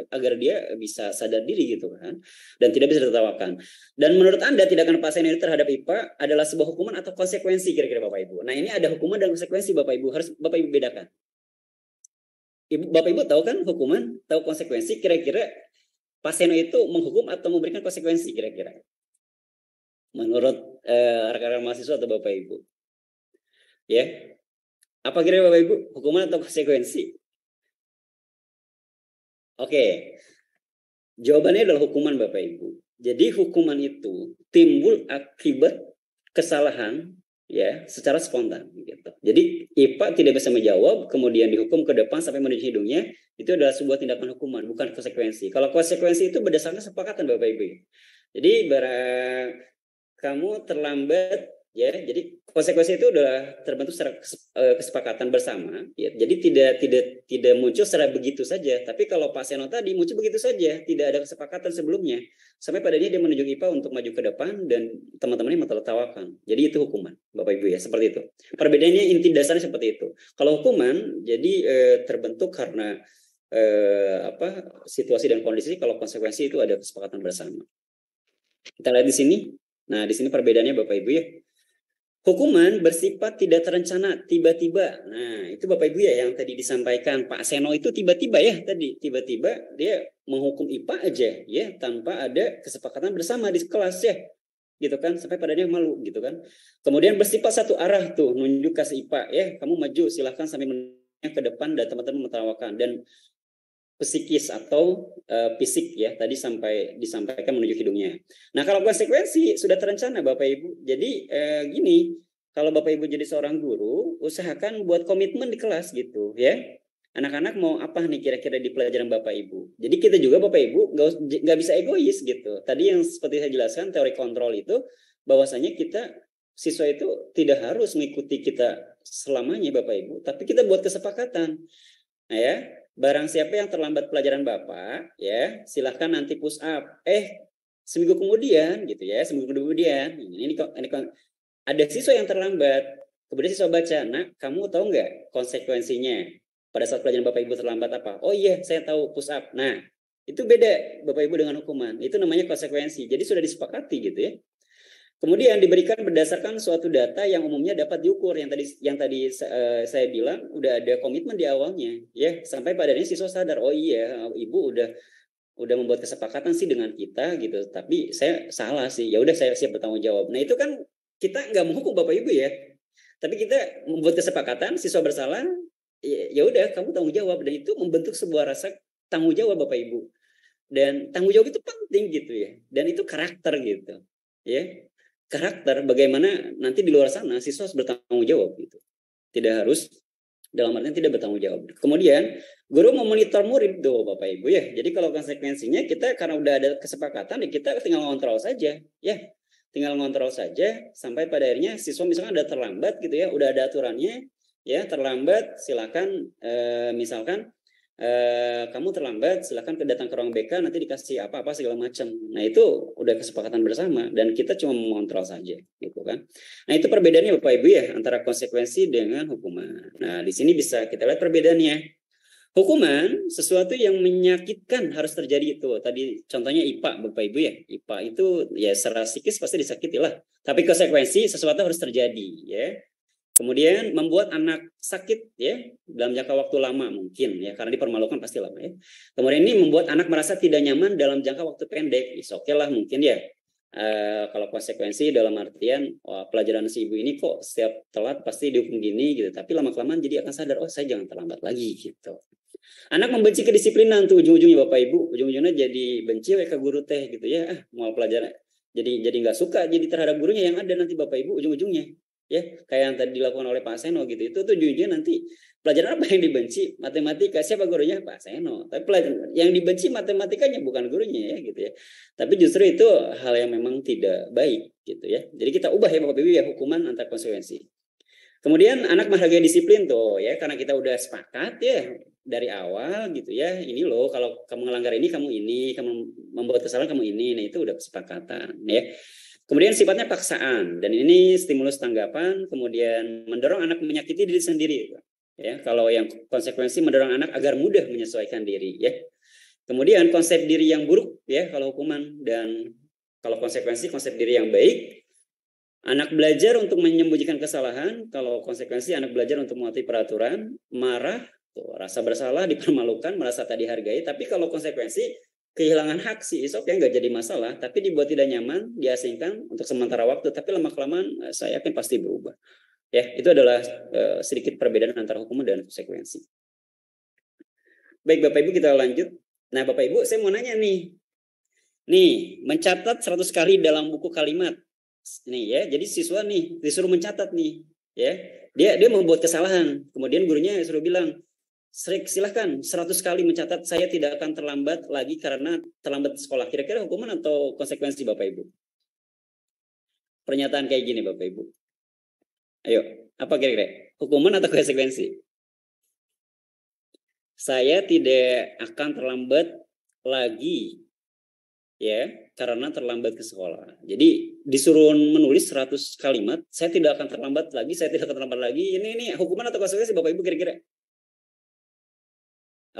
agar dia bisa sadar diri gitu kan, dan tidak bisa ditertawakan. Dan menurut Anda tindakan Pak Seno ini terhadap IPA adalah sebuah hukuman atau konsekuensi kira-kira Bapak Ibu? Nah, ini ada hukuman dan konsekuensi Bapak Ibu, harus Bapak Ibu bedakan. Bapak Ibu tahu kan hukuman, tahu konsekuensi, kira-kira Pak Seno itu menghukum atau memberikan konsekuensi kira-kira? Menurut rekan-rekan mahasiswa atau Bapak Ibu? Ya, apa kira Bapak Ibu, hukuman atau konsekuensi? Oke, jawabannya adalah hukuman Bapak Ibu. Jadi hukuman itu timbul akibat kesalahan ya secara spontan gitu. Jadi IPA tidak bisa menjawab, kemudian dihukum ke depan sampai menuju hidungnya, itu adalah sebuah tindakan hukuman, bukan konsekuensi. Kalau konsekuensi itu berdasarkan kesepakatan Bapak Ibu. Jadi kamu terlambat ya. Jadi konsekuensi itu udah terbentuk secara kesepakatan bersama, ya. Jadi tidak muncul secara begitu saja. Tapi kalau Pak Seno tadi muncul begitu saja, tidak ada kesepakatan sebelumnya. Sampai pada dia menunjuk IPA untuk maju ke depan dan teman-temannya mentertawakan. Jadi itu hukuman, Bapak Ibu ya, seperti itu. Perbedaannya inti dasarnya seperti itu. Kalau hukuman jadi terbentuk karena situasi dan kondisi. Kalau konsekuensi itu ada kesepakatan bersama. Kita lihat di sini. Nah, di sini perbedaannya Bapak Ibu ya. Hukuman bersifat tidak terencana, tiba-tiba. Nah, itu Bapak Ibu ya yang tadi disampaikan Pak Seno itu tiba-tiba ya tadi. Tiba-tiba dia menghukum IPA aja ya tanpa ada kesepakatan bersama di kelas ya. Gitu kan, sampai pada dia malu gitu kan. Kemudian bersifat satu arah tuh, nunjuk ke si IPA ya, kamu maju silahkan sambil menunjuk ke depan dan teman-teman mentertawakan. Dan psikis atau fisik ya tadi sampai disampaikan menunjuk hidungnya. Nah kalau konsekuensi sudah terencana Bapak Ibu. Jadi gini, kalau Bapak Ibu jadi seorang guru, usahakan buat komitmen di kelas gitu ya. Anak-anak mau apa nih kira-kira di pelajaran Bapak Ibu. Jadi kita juga Bapak Ibu nggak bisa egois gitu. Tadi yang seperti saya jelaskan teori kontrol itu bahwasanya kita siswa itu tidak harus mengikuti kita selamanya Bapak Ibu, tapi kita buat kesepakatan. Nah ya. Barang siapa yang terlambat pelajaran Bapak, ya silahkan nanti push up. Seminggu kemudian, gitu ya, seminggu kemudian, ini ada siswa yang terlambat. Kemudian siswa baca, nak, kamu tahu nggak konsekuensinya pada saat pelajaran Bapak Ibu terlambat apa? Oh iya, saya tahu push up. Nah, itu beda Bapak Ibu dengan hukuman. Itu namanya konsekuensi. Jadi sudah disepakati gitu ya. Kemudian diberikan berdasarkan suatu data yang umumnya dapat diukur yang tadi saya bilang udah ada komitmen di awalnya ya sampai pada ini siswa sadar oh iya ibu udah membuat kesepakatan sih dengan kita gitu tapi saya salah sih ya udah saya siap bertanggung jawab. Nah itu kan kita nggak menghukum Bapak Ibu ya tapi kita membuat kesepakatan siswa bersalah ya udah kamu tanggung jawab dan itu membentuk sebuah rasa tanggung jawab Bapak Ibu dan tanggung jawab itu penting gitu ya dan itu karakter gitu ya. Karakter bagaimana nanti di luar sana siswa harus bertanggung jawab gitu. Tidak harus dalam artian tidak bertanggung jawab. Kemudian guru memonitor murid tuh Bapak Ibu ya. Jadi kalau konsekuensinya kita karena udah ada kesepakatan ya kita tinggal ngontrol saja ya. Tinggal ngontrol saja sampai pada akhirnya siswa misalkan ada terlambat gitu ya, udah ada aturannya ya, terlambat silakan misalkan kamu terlambat, silakan datang ke ruang BK nanti dikasih apa-apa segala macam. Nah itu udah kesepakatan bersama dan kita cuma mengontrol saja, gitu kan. Nah itu perbedaannya Bapak Ibu ya antara konsekuensi dengan hukuman. Nah di sini bisa kita lihat perbedaannya. Hukuman sesuatu yang menyakitkan harus terjadi itu. Tadi contohnya IPA Bapak Ibu ya. IPA itu ya secara psikis pasti disakiti lah. Tapi konsekuensi sesuatu harus terjadi ya. Kemudian membuat anak sakit ya dalam jangka waktu lama mungkin ya karena dipermalukan pasti lama ya. Kemudian ini membuat anak merasa tidak nyaman dalam jangka waktu pendek. Oke lah mungkin ya. Kalau konsekuensi dalam artian pelajaran si ibu ini kok setiap telat pasti dihukum gini gitu. Tapi lama-kelamaan jadi akan sadar oh saya jangan terlambat lagi gitu. Anak membenci kedisiplinan tuh ujung-ujungnya Bapak Ibu. Ujung-ujungnya jadi benci ke guru teh gitu ya. Mau pelajaran jadi nggak suka jadi terhadap gurunya yang ada nanti Bapak Ibu ujung-ujungnya. Ya kayak yang tadi dilakukan oleh Pak Seno gitu itu tuh ujungnya nanti pelajaran apa yang dibenci matematika siapa gurunya Pak Seno tapi pelajaran yang dibenci matematikanya bukan gurunya ya gitu ya tapi justru itu hal yang memang tidak baik gitu ya jadi kita ubah ya Bapak Ibu ya hukuman antar konsekuensi. Kemudian anak menghargai disiplin tuh ya karena kita udah sepakat ya dari awal gitu ya ini loh kalau kamu melanggar ini kamu membuat kesalahan kamu ini nah itu udah kesepakatan ya. Kemudian sifatnya paksaan dan ini stimulus tanggapan, kemudian mendorong anak menyakiti diri sendiri. Ya, kalau yang konsekuensi mendorong anak agar mudah menyesuaikan diri. Ya, kemudian konsep diri yang buruk ya kalau hukuman dan kalau konsekuensi konsep diri yang baik. Anak belajar untuk menyembunyikan kesalahan, kalau konsekuensi anak belajar untuk mematuhi peraturan, marah, rasa bersalah, dipermalukan, merasa tak dihargai. Tapi kalau konsekuensi kehilangan hak sih, nggak jadi masalah, tapi dibuat tidak nyaman, diasingkan untuk sementara waktu, tapi lama-kelamaan saya yakin pasti berubah. Ya, itu adalah sedikit perbedaan antara hukuman dan konsekuensi. Baik Bapak Ibu kita lanjut. Nah Bapak Ibu saya mau nanya nih. Nih, mencatat 100 kali dalam buku kalimat. Nih ya, jadi siswa nih disuruh mencatat nih, ya. Dia membuat kesalahan, kemudian gurunya suruh bilang, silahkan 100 kali mencatat saya tidak akan terlambat lagi karena terlambat sekolah. Kira-kira hukuman atau konsekuensi Bapak Ibu? Pernyataan kayak gini Bapak Ibu. Ayo, apa kira-kira? Hukuman atau konsekuensi? Saya tidak akan terlambat lagi ya karena terlambat ke sekolah. Jadi disuruh menulis 100 kalimat, saya tidak akan terlambat lagi, saya tidak akan terlambat lagi. Ini hukuman atau konsekuensi Bapak Ibu kira-kira?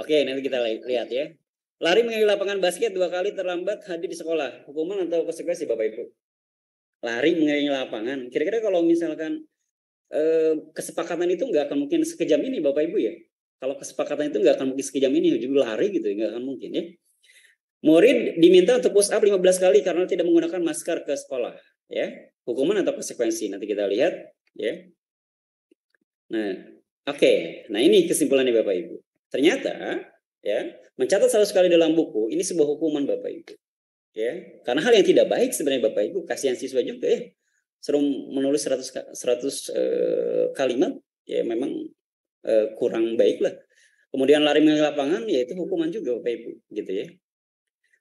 Oke, nanti kita lihat ya. Lari mengelilingi lapangan basket 2 kali terlambat hadir di sekolah. Hukuman atau konsekuensi Bapak Ibu? Lari mengelilingi lapangan. Kira-kira kalau misalkan kesepakatan itu nggak akan mungkin sekejam ini Bapak Ibu ya. Kalau kesepakatan itu nggak akan mungkin sekejam ini, juga lari gitu, nggak akan mungkin ya. Murid diminta untuk push up 15 kali karena tidak menggunakan masker ke sekolah. Ya, hukuman atau konsekuensi nanti kita lihat. Ya. Nah, oke. Nah ini kesimpulannya Bapak Ibu. Ternyata ya mencatat 100 kali dalam buku ini sebuah hukuman Bapak Ibu. Ya, karena hal yang tidak baik sebenarnya Bapak Ibu, kasihan siswa juga ya. Suruh menulis 100 kalimat ya memang kurang baik lah. Kemudian lari mengelilingi lapangan ya itu hukuman juga Bapak Ibu gitu ya.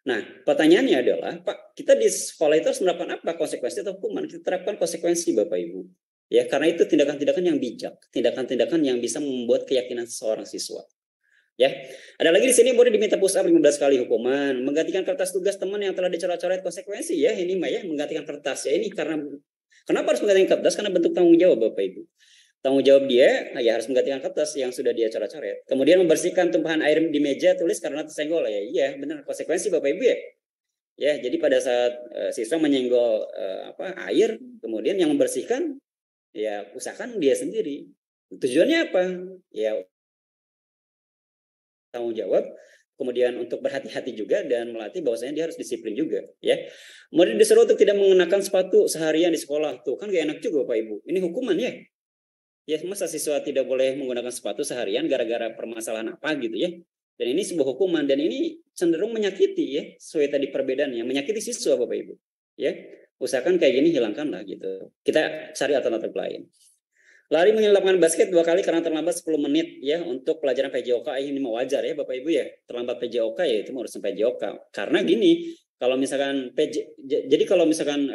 Nah pertanyaannya adalah Pak, kita di sekolah itu harus menerapkan apa, konsekuensi atau hukuman? Kita terapkan konsekuensi Bapak Ibu ya, karena itu tindakan-tindakan yang bijak, tindakan-tindakan yang bisa membuat keyakinan seorang siswa. Ya, ada lagi di sini boleh diminta push up 15 kali hukuman, menggantikan kertas tugas teman yang telah dicoret-coret konsekuensi ya, ini mah ya menggantikan kertas ya, ini karena kenapa harus menggantikan kertas? Karena bentuk tanggung jawab Bapak Ibu. Tanggung jawab dia ya harus menggantikan kertas yang sudah dia coret-coret. Kemudian membersihkan tumpahan air di meja tulis karena tersenggol ya. Iya, benar konsekuensi Bapak Ibu ya. Ya, jadi pada saat siswa menyenggol air, kemudian yang membersihkan ya usahakan dia sendiri. Tujuannya apa? Ya tanggung jawab, kemudian untuk berhati-hati juga dan melatih bahwasanya dia harus disiplin juga ya. Kemudian disuruh untuk tidak mengenakan sepatu seharian di sekolah. Tuh kan gak enak juga Bapak Ibu. Ini hukuman ya. Ya masa siswa tidak boleh menggunakan sepatu seharian gara-gara permasalahan apa gitu ya. Dan ini sebuah hukuman dan ini cenderung menyakiti ya. Sesuai tadi perbedaannya, menyakiti siswa Bapak Ibu. Ya, usahakan kayak gini hilangkanlah gitu. Kita cari alternatif lain. Lari mengelilingi lapangan basket 2 kali karena terlambat 10 menit ya untuk pelajaran PJOK. Ini mau wajar ya Bapak Ibu ya. Terlambat PJOK ya itu harus sampai PJOK. Karena gini, kalau misalkan jadi kalau misalkan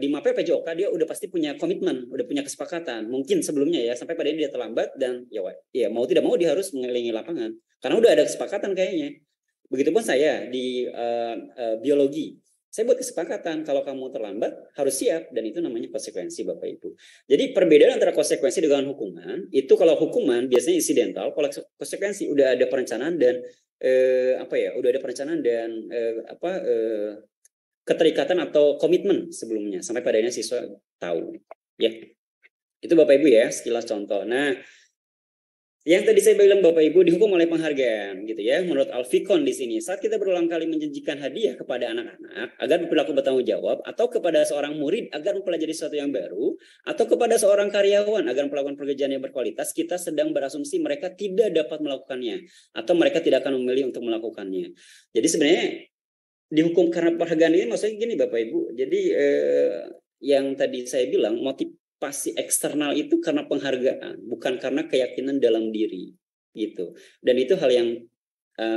di MAPE PJOK dia udah pasti punya komitmen, udah punya kesepakatan. Mungkin sebelumnya ya sampai pada dia terlambat dan ya mau tidak mau dia harus mengelilingi lapangan. Karena udah ada kesepakatan kayaknya. Begitupun saya di biologi. Saya buat kesepakatan kalau kamu terlambat harus siap dan itu namanya konsekuensi Bapak Ibu. Jadi perbedaan antara konsekuensi dengan hukuman itu kalau hukuman biasanya insidental, kalau konsekuensi udah ada perencanaan dan udah ada perencanaan dan keterikatan atau komitmen sebelumnya sampai padanya siswa tahu ya. Itu Bapak Ibu ya sekilas contoh. Nah, yang tadi saya bilang Bapak Ibu dihukum oleh penghargaan gitu ya. Menurut Alfikon di sini saat kita berulang kali menjanjikan hadiah kepada anak-anak agar berperilaku bertanggung jawab atau kepada seorang murid agar mempelajari sesuatu yang baru atau kepada seorang karyawan agar melakukan pekerjaan yang berkualitas, kita sedang berasumsi mereka tidak dapat melakukannya atau mereka tidak akan memilih untuk melakukannya. Jadi sebenarnya dihukum karena penghargaan ini maksudnya gini Bapak Ibu. Jadi yang tadi saya bilang motivasi eksternal itu karena penghargaan, bukan karena keyakinan dalam diri gitu. Dan itu hal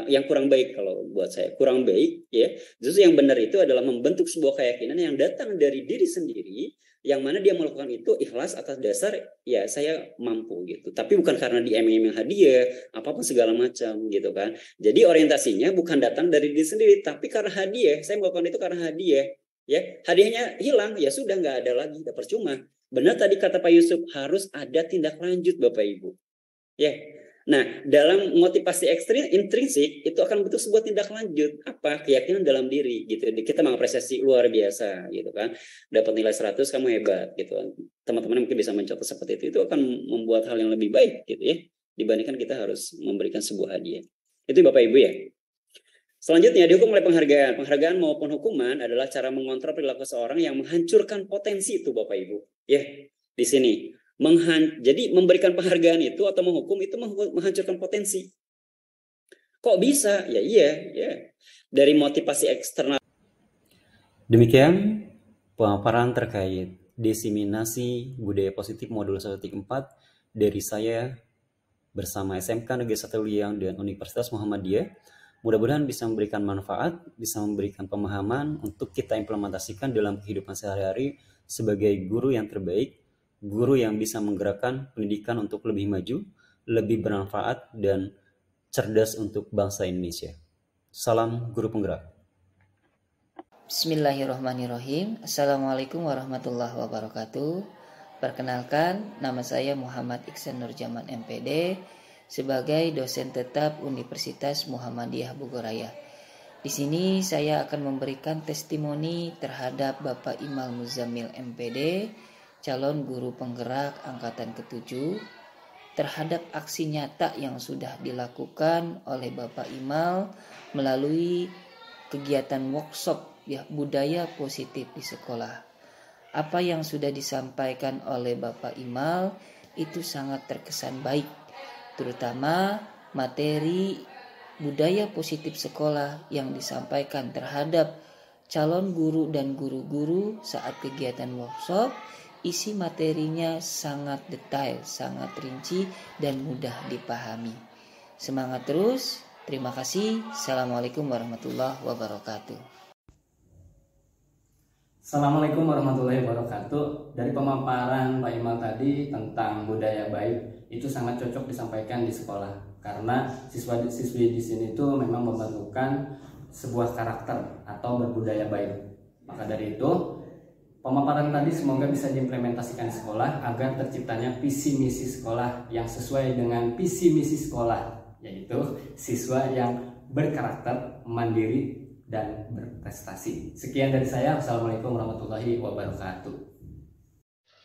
yang kurang baik kalau buat saya, kurang baik ya. Justru yang benar itu adalah membentuk sebuah keyakinan yang datang dari diri sendiri, yang mana dia melakukan itu ikhlas atas dasar ya saya mampu gitu. Tapi bukan karena diiming-iming hadiah, apapun segala macam gitu kan. Jadi orientasinya bukan datang dari diri sendiri, tapi karena hadiah. Saya melakukan itu karena hadiah. Ya, hadiahnya hilang ya sudah nggak ada lagi, udah percuma. Benar tadi kata Pak Yusuf, harus ada tindak lanjut Bapak Ibu. Ya. Nah, dalam motivasi intrinsik itu akan bentuk sebuah tindak lanjut. Apa? Keyakinan dalam diri gitu. Kita mengapresiasi luar biasa gitu kan. Dapat nilai 100 kamu hebat gitu. Teman-teman mungkin bisa mencontoh seperti itu. Itu akan membuat hal yang lebih baik gitu ya. Dibandingkan kita harus memberikan sebuah hadiah. Itu Bapak Ibu ya. Selanjutnya dihukum oleh penghargaan. Penghargaan maupun hukuman adalah cara mengontrol perilaku seorang yang menghancurkan potensi itu Bapak Ibu. Ya, di sini. Jadi memberikan penghargaan itu atau menghukum itu menghancurkan potensi. Kok bisa? Ya iya. Dari motivasi eksternal. Demikian pemaparan terkait diseminasi budaya positif modul 1.4 dari saya bersama SMK Negeri 1 Liang dan Universitas Muhammadiyah. Mudah-mudahan bisa memberikan manfaat, bisa memberikan pemahaman untuk kita implementasikan dalam kehidupan sehari-hari sebagai guru yang terbaik guru yang bisa menggerakkan pendidikan untuk lebih maju, lebih bermanfaat, dan cerdas untuk bangsa Indonesia. Salam Guru Penggerak. Bismillahirrahmanirrahim. Assalamualaikum warahmatullahi wabarakatuh. Perkenalkan, nama saya Muhammad Iksan Nurjaman MPD sebagai dosen tetap Universitas Muhammadiyah Bogoraya. Di sini saya akan memberikan testimoni terhadap Bapak Imal Muzammil MPD, calon guru penggerak angkatan ke-7, terhadap aksi nyata yang sudah dilakukan oleh Bapak Imal melalui kegiatan workshop budaya positif di sekolah. Apa yang sudah disampaikan oleh Bapak Imal itu sangat terkesan baik, terutama materi budaya positif sekolah yang disampaikan terhadap calon guru dan guru-guru saat kegiatan workshop. Isi materinya sangat detail, sangat rinci, dan mudah dipahami. Semangat terus, terima kasih. Assalamualaikum warahmatullahi wabarakatuh. Assalamualaikum warahmatullahi wabarakatuh. Dari pemaparan Pak Imal tadi tentang budaya baik, itu sangat cocok disampaikan di sekolah. Karena siswa-siswi di sini tuh memang membentukkan sebuah karakter atau berbudaya baik. Maka dari itu, pemaparan tadi semoga bisa diimplementasikan di sekolah agar terciptanya visi misi sekolah yang sesuai dengan visi misi sekolah, yaitu siswa yang berkarakter, mandiri, dan berprestasi. Sekian dari saya. Assalamualaikum warahmatullahi wabarakatuh.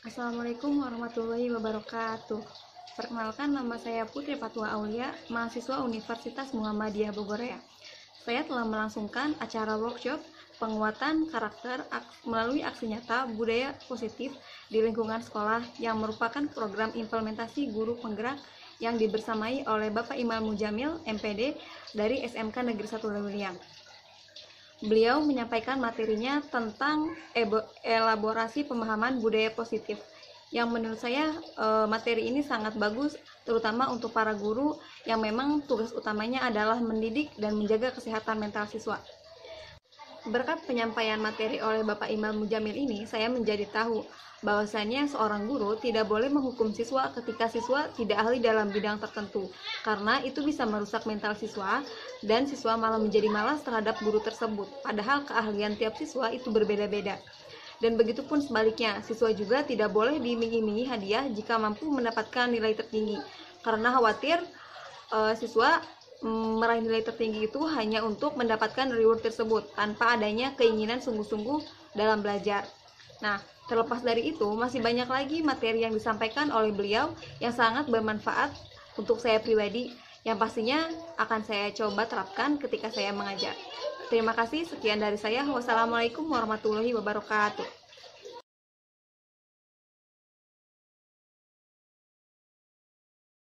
Assalamualaikum warahmatullahi wabarakatuh. Perkenalkan, nama saya Putri Fatwa Aulia, mahasiswa Universitas Muhammadiyah Bogoraya. Saya telah melangsungkan acara workshop penguatan karakter melalui aksi nyata budaya positif di lingkungan sekolah yang merupakan program implementasi guru penggerak yang dibersamai oleh Bapak Imal Muzammil MPD dari SMK Negeri 1 Lewiliang. Beliau menyampaikan materinya tentang elaborasi pemahaman budaya positif, yang menurut saya materi ini sangat bagus, terutama untuk para guru yang memang tugas utamanya adalah mendidik dan menjaga kesehatan mental siswa. Berkat penyampaian materi oleh Bapak Imal Muzammil ini, saya menjadi tahu bahwasannya seorang guru tidak boleh menghukum siswa ketika siswa tidak ahli dalam bidang tertentu, karena itu bisa merusak mental siswa dan siswa malah menjadi malas terhadap guru tersebut, padahal keahlian tiap siswa itu berbeda-beda. Dan begitu pun sebaliknya, siswa juga tidak boleh diiming-imingi hadiah jika mampu mendapatkan nilai tertinggi, karena khawatir siswa meraih nilai tertinggi itu hanya untuk mendapatkan reward tersebut tanpa adanya keinginan sungguh-sungguh dalam belajar. Nah, terlepas dari itu, masih banyak lagi materi yang disampaikan oleh beliau yang sangat bermanfaat untuk saya pribadi, yang pastinya akan saya coba terapkan ketika saya mengajar. Terima kasih, sekian dari saya. Wassalamualaikum warahmatullahi wabarakatuh.